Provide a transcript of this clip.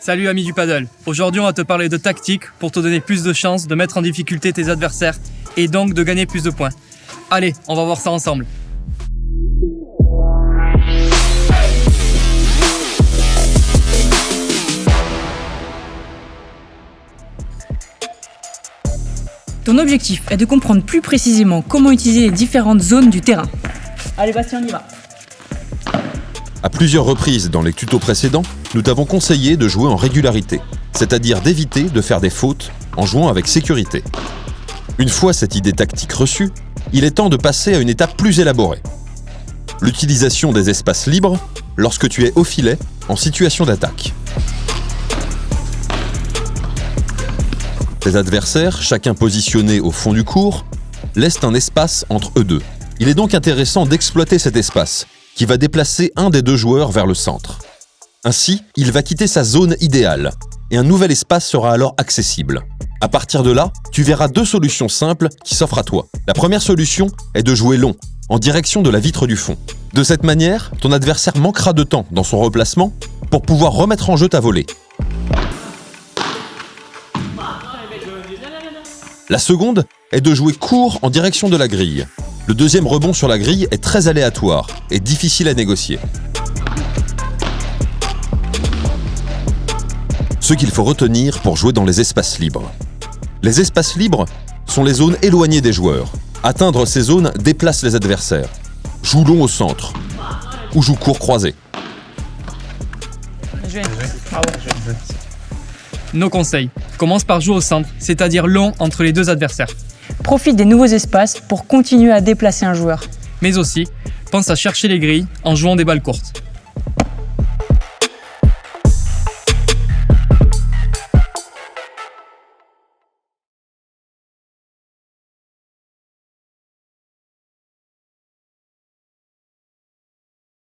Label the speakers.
Speaker 1: Salut amis du paddle, aujourd'hui on va te parler de tactique pour te donner plus de chances de mettre en difficulté tes adversaires et donc de gagner plus de points. Allez, on va voir ça ensemble.
Speaker 2: Ton objectif est de comprendre plus précisément comment utiliser les différentes zones du terrain. Allez Bastien, on y va.
Speaker 3: À plusieurs reprises dans les tutos précédents, nous t'avons conseillé de jouer en régularité, c'est-à-dire d'éviter de faire des fautes en jouant avec sécurité. Une fois cette idée tactique reçue, il est temps de passer à une étape plus élaborée. L'utilisation des espaces libres lorsque tu es au filet en situation d'attaque. Tes adversaires, chacun positionné au fond du court, laissent un espace entre eux deux. Il est donc intéressant d'exploiter cet espace, qui va déplacer un des deux joueurs vers le centre. Ainsi, il va quitter sa zone idéale, et un nouvel espace sera alors accessible. À partir de là, tu verras deux solutions simples qui s'offrent à toi. La première solution est de jouer long, en direction de la vitre du fond. De cette manière, ton adversaire manquera de temps dans son replacement pour pouvoir remettre en jeu ta volée. La seconde est de jouer court en direction de la grille. Le deuxième rebond sur la grille est très aléatoire et difficile à négocier. Ce qu'il faut retenir pour jouer dans les espaces libres. Les espaces libres sont les zones éloignées des joueurs. Atteindre ces zones déplace les adversaires. Joue long au centre ou joue court croisé.
Speaker 1: Nos conseils. Commence par jouer au centre, c'est-à-dire long entre les deux adversaires.
Speaker 2: Profite des nouveaux espaces pour continuer à déplacer un joueur.
Speaker 1: Mais aussi, pense à chercher les grilles en jouant des balles courtes.